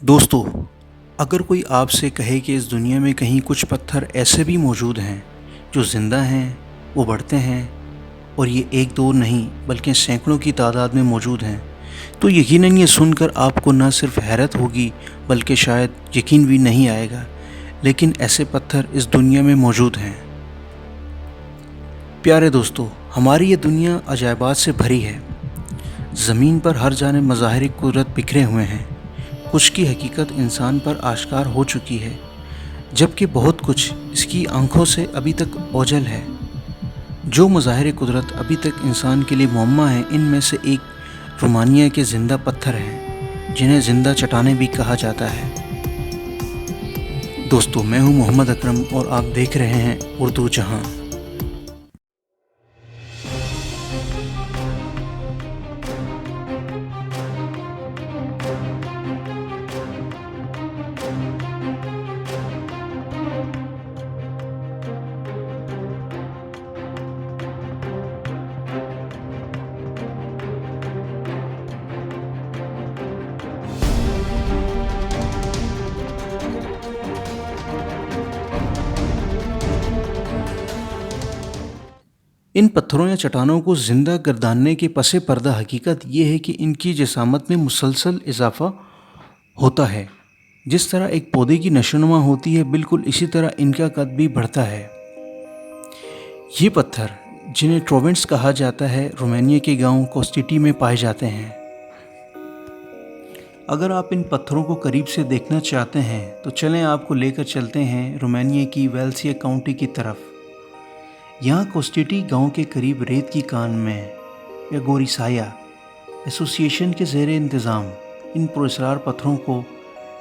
दोस्तों, अगर कोई आपसे कहे कि इस दुनिया में कहीं कुछ पत्थर ऐसे भी मौजूद हैं जो ज़िंदा हैं, वो बढ़ते हैं और ये एक दो नहीं बल्कि सैकड़ों की तादाद में मौजूद हैं, तो यकीनन ये सुनकर आपको न सिर्फ हैरत होगी बल्कि शायद यकीन भी नहीं आएगा। लेकिन ऐसे पत्थर इस दुनिया में मौजूद हैं। प्यारे दोस्तों, हमारी ये दुनिया अजायबात से भरी है। ज़मीन पर हर जानिब मज़ाहिर कुदरत बिखरे हुए हैं। कुछ की हकीकत इंसान पर आश्कार हो चुकी है, जबकि बहुत कुछ इसकी आंखों से अभी तक ओझल है। जो मज़ाहिर कुदरत अभी तक इंसान के लिए मुअम्मा है, इनमें से एक रोमानिया के ज़िंदा पत्थर हैं, जिन्हें ज़िंदा चट्टानें भी कहा जाता है। दोस्तों, मैं हूं मोहम्मद अकरम और आप देख रहे हैं उर्दू जहां। इन पत्थरों या चट्टानों को ज़िंदा गर्दानने के पसे पर्दा हकीकत ये है कि इनकी जिसामत में मुसलसल इजाफा होता है। जिस तरह एक पौधे की नशोनुमा होती है, बिल्कुल इसी तरह इनका कद भी बढ़ता है। ये पत्थर, जिन्हें ट्रोवेंट्स कहा जाता है, रोमानिया के गांव कोस्टिटी में पाए जाते हैं। अगर आप इन पत्थरों को करीब से देखना चाहते हैं तो चलें आपको लेकर चलते हैं रोमानिया की वेल्सिया काउंटी की तरफ। यहाँ कोस्टिटी गांव के करीब रेत की कान में या गोरिसाया एसोसिएशन के ज़ेर इंतज़ाम इन पुरस्कार पत्थरों को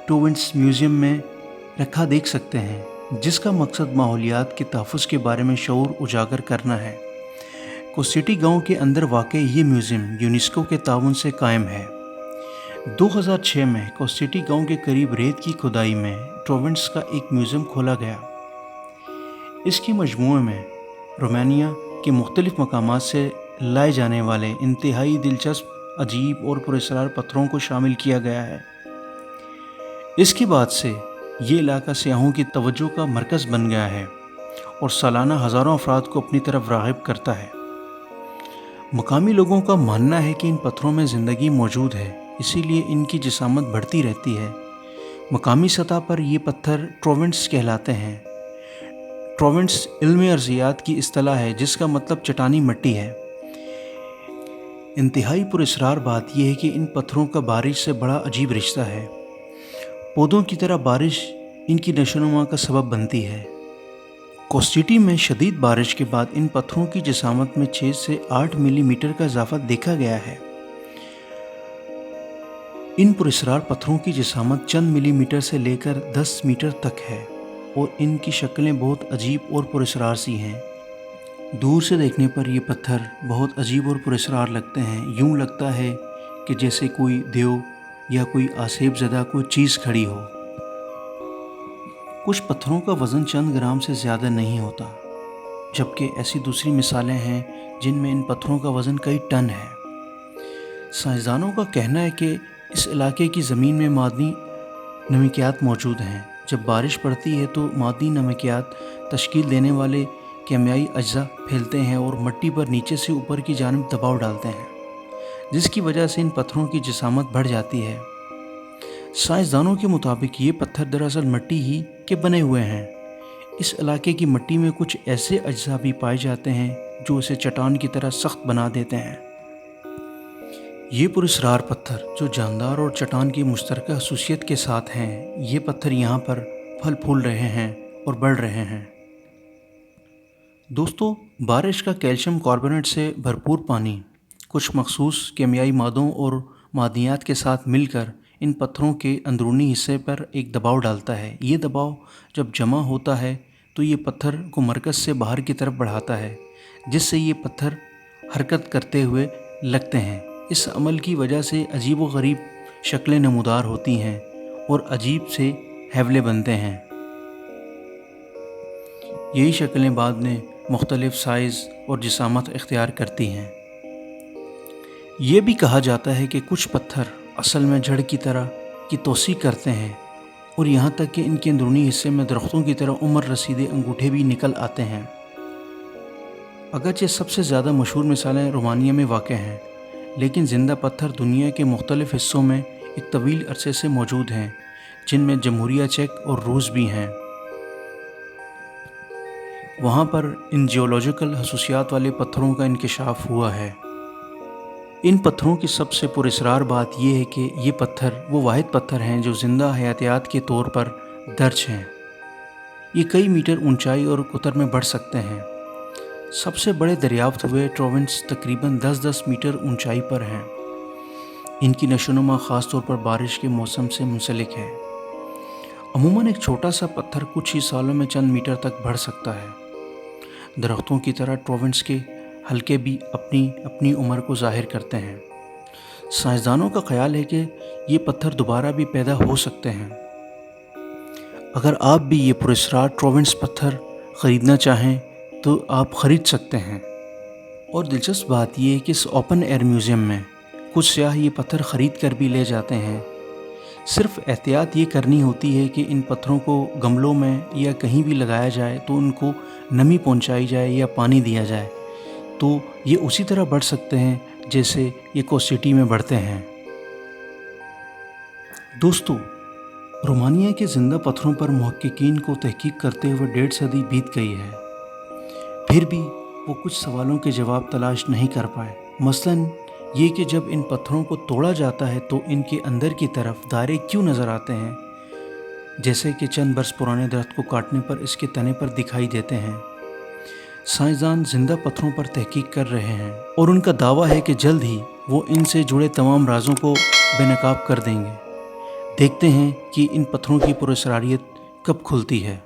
टोवेंट्स म्यूज़ियम में रखा देख सकते हैं, जिसका मकसद माहौलियात के तहफ़्फ़ुज़ के बारे में शऊर उजागर करना है। कोस्टिटी गांव के अंदर वाक़ ये म्यूज़ियम यूनेस्को के ताउन से कायम है। 2006 में कोस्टिटी गांव के करीब रेत की खुदाई में टोवेंट्स का एक म्यूज़ियम खोला गया। इसके मजमूए में रोमानिया के मुख्तलिफ मकामात से लाए जाने वाले इंतहाई दिलचस्प, अजीब और पुरस्कार पत्थरों को शामिल किया गया है। इसके बाद से ये इलाका सियाहों की तवज्जो का मरकज़ बन गया है और सालाना हज़ारों अफराद को अपनी तरफ राग़िब करता है। मकामी लोगों का मानना है कि इन पत्थरों में ज़िंदगी मौजूद है, इसीलिए इनकी जिसामत बढ़ती रहती है। मकामी सतह पर ये पत्थर ट्रोवेंट्स कहलाते हैं। ट्रोवेंट्स इल्म अर्ज़ियात की इस्तिलाह है, जिसका मतलब चट्टानी मिट्टी है। इंतहाई पुरस्कार बात यह है कि इन पत्थरों का बारिश से बड़ा अजीब रिश्ता है। पौधों की तरह बारिश इनकी नशोनुमा का सबब बनती है। कोस्टिटी में शदीद बारिश के बाद इन पत्थरों की जिसामत में 6 से 8 मिलीमीटर का इजाफा देखा गया है। इन पुरस्कार पत्थरों की जिसामत चंद मिलीमीटर से लेकर 10 मीटर तक है और इनकी शक्लें बहुत अजीब और पुरस्कार सी हैं। दूर से देखने पर ये पत्थर बहुत अजीब और पुरस्कार लगते हैं। यूँ लगता है कि जैसे कोई देव या कोई आसेब ज़दा कोई चीज़ खड़ी हो। कुछ पत्थरों का वज़न चंद ग्राम से ज़्यादा नहीं होता, जबकि ऐसी दूसरी मिसालें हैं जिनमें इन पत्थरों का वज़न कई टन है। साइंसदानों का कहना है कि इस इलाके की ज़मीन में मादनी नमकियात मौजूद हैं। जब बारिश पड़ती है तो मादनी नमकियात तश्कील देने वाले केमियाई अज्जा फैलते हैं और मिट्टी पर नीचे से ऊपर की जानिब दबाव डालते हैं, जिसकी वजह से इन पत्थरों की जिसामत बढ़ जाती है। साइंसदानों के मुताबिक ये पत्थर दरअसल मिट्टी ही के बने हुए हैं। इस इलाके की मिट्टी में कुछ ऐसे अज्जा भी पाए जाते हैं जो इसे चट्टान की तरह सख्त बना देते हैं। ये पुरस्कार पत्थर जो जानदार और चट्टान की मुश्तरका खसूसियत के साथ हैं, ये पत्थर यहाँ पर फल फूल रहे हैं और बढ़ रहे हैं। दोस्तों, बारिश का कैल्शियम कार्बोनेट से भरपूर पानी कुछ मखसूस केमियाई मादों और मादनियात के साथ मिलकर इन पत्थरों के अंदरूनी हिस्से पर एक दबाव डालता है। ये दबाव जब जमा होता है तो ये पत्थर को मरकज़ से बाहर की तरफ बढ़ाता है, जिससे ये पत्थर हरकत करते हुए लगते हैं। इस अमल की वजह से अजीब व गरीब शक्लें नमूदार होती हैं और अजीब से हैवले बनते हैं। यही शक्लें बाद में मुख्तलिफ साइज़ और जिसामत इख्तियार करती हैं। ये भी कहा जाता है कि कुछ पत्थर असल में जड़ की तरह की तौसीक करते हैं और यहाँ तक कि इनके अंदरूनी हिस्से में दरख्तों की तरह उम्र रसीदे अंगूठे भी निकल आते हैं। अगरचे सबसे ज़्यादा मशहूर मिसालें रोमानिया में वाक़ हैं, लेकिन ज़िंदा पत्थर दुनिया के मुख्तलिफ़ हिस्सों में एक तवील अरसे से मौजूद हैं, जिनमें जमहूरिया चेक और रूस भी हैं। वहाँ पर इन जियोलॉजिकल खसूसियात वाले पत्थरों का इंकशाफ हुआ है। इन पत्थरों की सबसे पुरअसरार बात यह है कि ये पत्थर वो वाहिद पत्थर हैं जो ज़िंदा हयातियात के तौर पर दर्ज हैं। ये कई मीटर ऊंचाई और कुतर में बढ़ सकते हैं। सबसे बड़े दरियाफ्त हुए ट्रोवेंट्स तकरीबन 10-10 मीटर ऊंचाई पर हैं। इनकी नशोनुमा ख़ास तौर पर बारिश के मौसम से मुंसलिक है। अमूमन एक छोटा सा पत्थर कुछ ही सालों में चंद मीटर तक बढ़ सकता है। दरख्तों की तरह ट्रोवेंट्स के हल्के भी अपनी अपनी उम्र को ज़ाहिर करते हैं। साइंसदानों का ख्याल है कि ये पत्थर दोबारा भी पैदा हो सकते हैं। अगर आप भी ये पुरअसरार ट्रोवेंट्स पत्थर ख़रीदना चाहें तो आप ख़रीद सकते हैं। और दिलचस्प बात यह है कि इस ओपन एयर म्यूज़ियम में कुछ सयाह ये पत्थर ख़रीद कर भी ले जाते हैं। सिर्फ एहतियात ये करनी होती है कि इन पत्थरों को गमलों में या कहीं भी लगाया जाए तो उनको नमी पहुंचाई जाए या पानी दिया जाए, तो ये उसी तरह बढ़ सकते हैं जैसे ये कोस्टिटी में बढ़ते हैं। दोस्तों, रोमानिया के ज़िंदा पत्थरों पर मुहक्किकीन को तहकीक करते हुए 1.5 सदी बीत गई है, फिर भी वो कुछ सवालों के जवाब तलाश नहीं कर पाए। मसलन ये कि जब इन पत्थरों को तोड़ा जाता है तो इनके अंदर की तरफ दायरे क्यों नज़र आते हैं, जैसे कि चंद बरस पुराने दरख्त को काटने पर इसके तने पर दिखाई देते हैं। साइंसदान जिंदा पत्थरों पर तहकीक कर रहे हैं और उनका दावा है कि जल्द ही वो इनसे जुड़े तमाम राजों को बेनकाब कर देंगे। देखते हैं कि इन पत्थरों की पुरअसरारियत कब खुलती है।